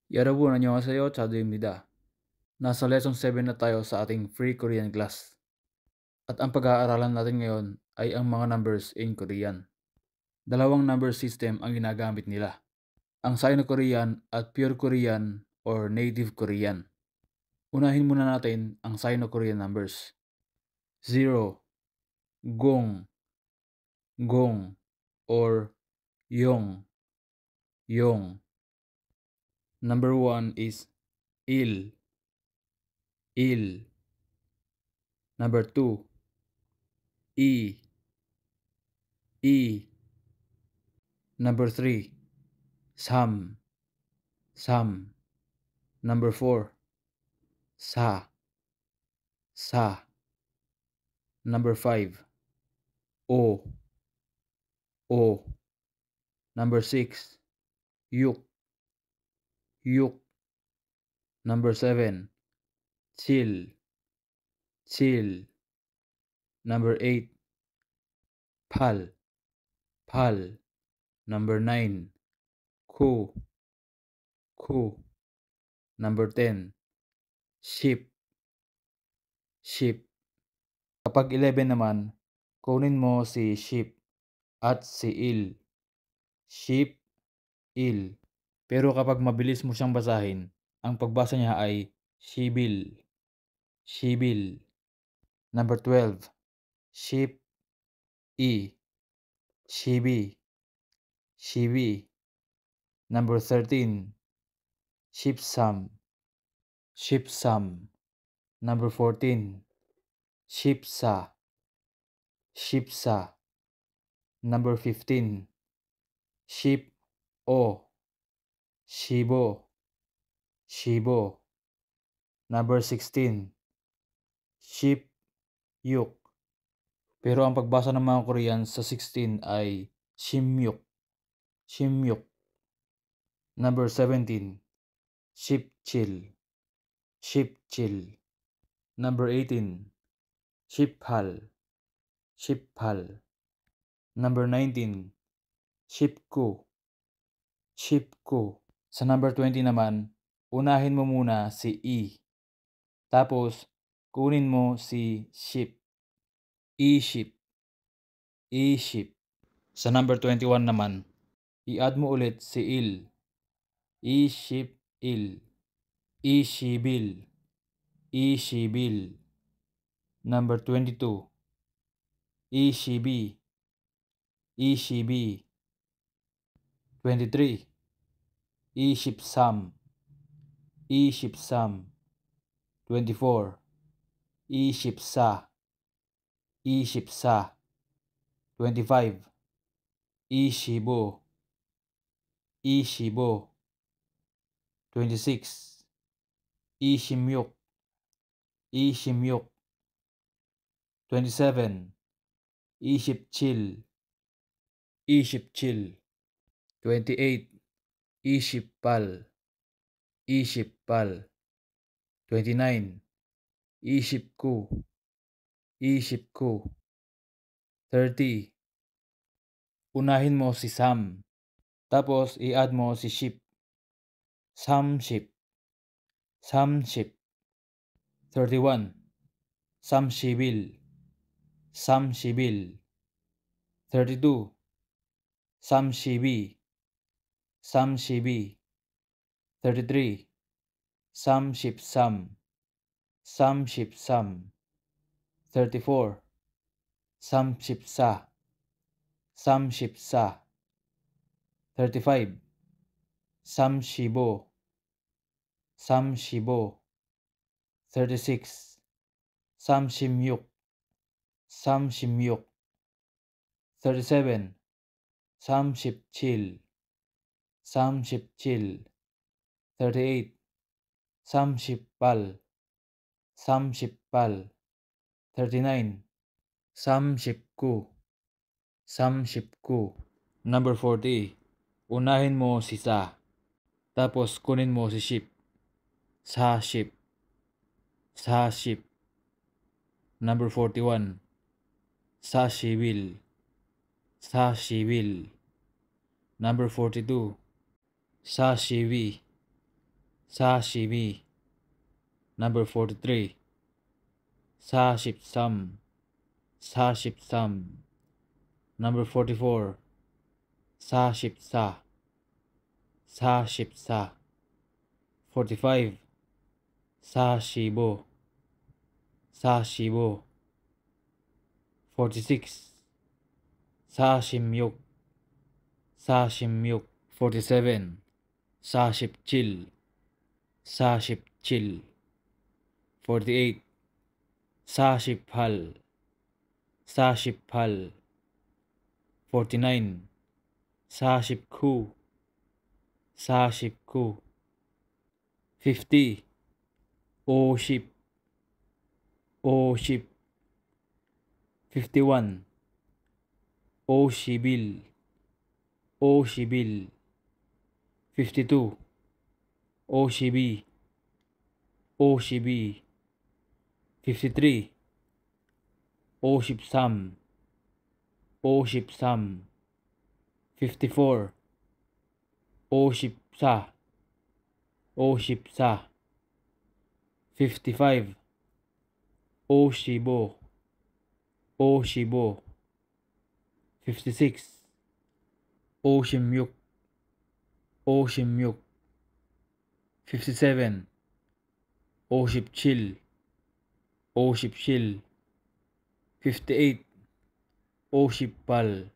여러분 안녕하세요. 자두입니다. Nasa lesson 7 na tayo sa ating free Korean class. At ang pag-aaralan natin ngayon ay ang mga numbers in Korean. Dalawang number system ang ginagamit nila. Ang Sino-Korean at Pure Korean or Native Korean. Unahin muna natin ang Sino-Korean numbers. 0, gong, gong, or yong, yong. Number 1 is il, il. Number 2, i, i. Number 3, sam, sam. Number 4, sa, sa. Number 5, o, o. Number 6, yuk, yuk. Number 7, chill, chill. Number 8, pal, pal. Number 9, ku, ku. Number 10, ship, ship. Kapag 11 naman, kunin mo si ship at si il. Ship, il. Pero kapag mabilis mo siyang basahin, ang pagbasa niya ay shibil, shibil. Number 12, ship, i, shibi, shibi. Number 13, shipsam, shipsam. Number 14, shipsa, shipsa. Number 15, ship, o, shibo, shibo. Number 16, ship, yuk. Pero ang pagbasa ng mga Korean sa 16 ay shimyuk, shimyuk. Number 17, shipchill, shipchill. Number 18, shiphal, shiphal. Number 19, shipku, shipku. Sa number 20 naman, unahin mo muna si i. Tapos, kunin mo si ship, i-ship, i-ship. Sa number 21 naman, i-add mo ulit si il, i-ship, il, i-shibil, i-shibil. Number 22, i-shibi, i-shibi. 23, i-shipsam, i-shipsam. 24, i-shipsa, i-shipsa. 25, i-shibo, i-shibo. 26, i-shimyuk, i-shimyuk. 27, i-shipchill, i-shipchill. 28, i-shippal, i-shippal. 29, i-shipku, i-shipku. 30, unahin mo si sam, tapos i-add mo si ship, samship, samship. 31, samshibil, samshibil. 32, samshibi, samshibi. 33, samshipsam, samshipsam. 34, samshipsa, samshipsa. 35, samshibo, samshibo. 36, samshimyuk, samshimyuk. 37, samshipchill, samshipchill. 38, samshippal, samshippal. 39, samshipku, samshipku. Number 40, unahin mo si sa, tapos kunin mo si ship, sa ship, sa ship. Number 41, sa shibil, sa shibil. Number 42, sa shibi, Sashimi. Number 43. Sashipsum. Sashipsum. Number 44. Sashipsa. Sashipsa. 45. Sashibo. Sashibo. 46. Sashimyuk. Sashimyuk. 47. Sashipchil. Sashipchil. 48. Sashiphal. Sashiphal. 49. Sashipku. Sashipku. 50. Oship. Oship. 51. Oshibil. Oshibil. 52. Oshibi. Oshibi. 53. Oshipsam. Oshipsam. 54. Oshipsa. Oshipsa. 55. Oshibo. Oshibo. 56. Oshimyuk. Oshimyuk. 57. Oshipchil. Oshipchil. 58. Oshipal.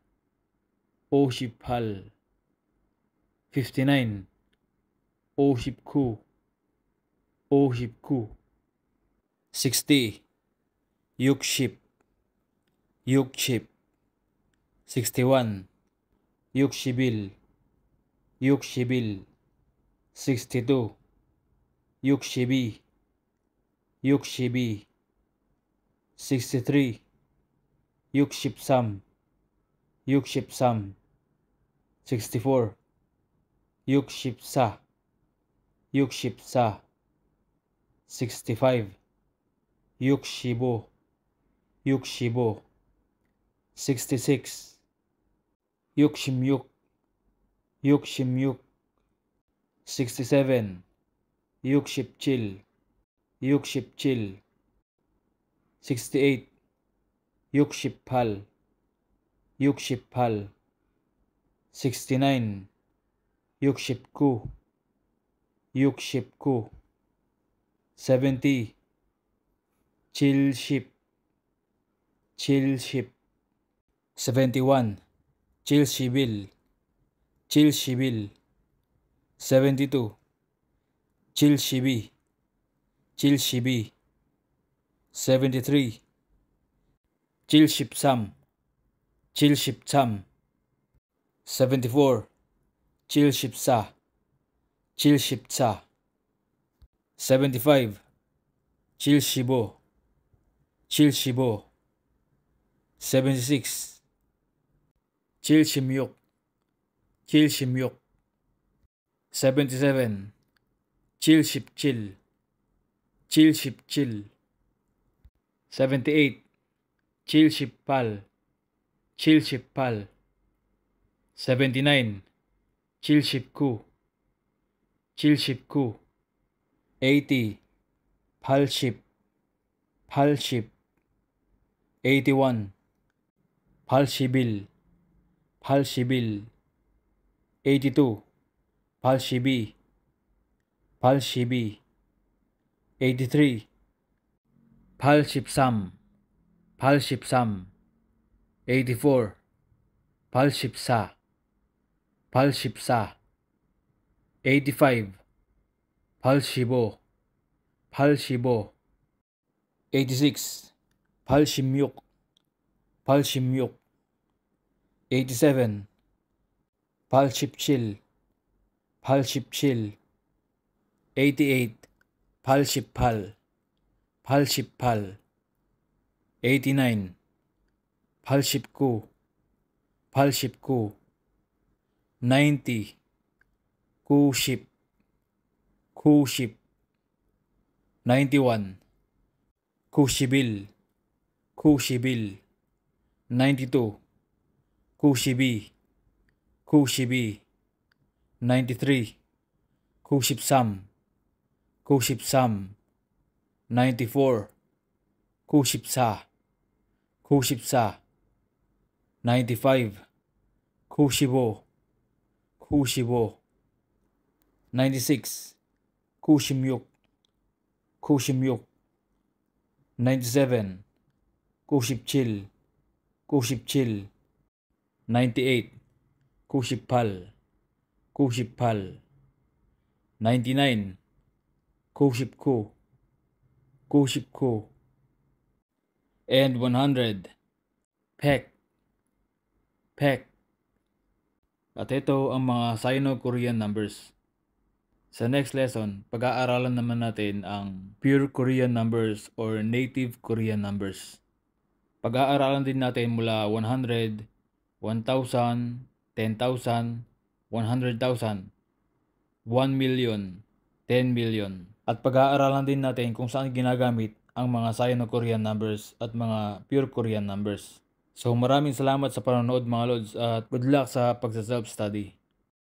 Oshipal. 59. Oshipku. Oshipku. 60. Yukship. Yukship. 61. Yukshibil. Yukshibil. 62. Yukshibi. Yukshibi. 63. Yukshipsam. Yukshipsam. 64. Yukshipsa. Yukshipsa. 65. Yukshibo. Yukshibo. 66. Yukshimyuk. Yukshimyuk. 67. Yukshipchil. Yukshipchil. 68. Yukshiphal. Yukshiphal. 69. Yukshipku. Yukshipku. 70. Chilship. Chilship. 71. Chilshibil. Chilshibil. 72. Chilshibi. Chilshibi. 73. Chilshipsam. Chilshipsam. 74. Chilshipsa. Chilshipsa. 75. Chilshibo. Chilshibo. 76. Chilshimyuk. Chilshimyuk. 77. Chilshipchil. Chilshipchil. 78. Chilshippal. Chilshippal. 79. Chilshipku. Chilshipku. 80. Palship. Palship. 81. Palshibil. Palshibil. 82. Palshibi. Palshibi. 83. Palshipsam. Palshipsam. 84. Palshipsa. Palshipsa. 85. Palshibo. Palshibo. 86. Palshimyuk. Palshimyuk. 87. Palshipchil. Palshipchil. 88. Palshippal. Palshippal. 89. Palshipku. Palshipku. 90. Kuship. Kuship. 91. Kushibil. Kushibil. 92. Kushibi. Kushibi. 93. Kushipsam. Kushipsam. 94. Kushipsa. Kushipsa. 95. Kushibo. Kushibo. 96. Kushimyuk. Kushimyuk. 97. Kushipchil. Kushipchil. 98. Kushipal. Kushipal. 99. Kushipku. Kushipku. And 100. Pek. Pek. At ito ang mga Sino-Korean numbers. Sa next lesson, pag-aaralan naman natin ang pure Korean numbers or native Korean numbers. Pag-aaralan din natin mula 100, 1,000, 10,000, 100,000, 1 million, 10 million. At pag-aaralan din natin kung saan ginagamit ang mga Sino-Korean numbers at mga pure Korean numbers. So maraming salamat sa panonood mga lods at good luck sa pagsa-self-study.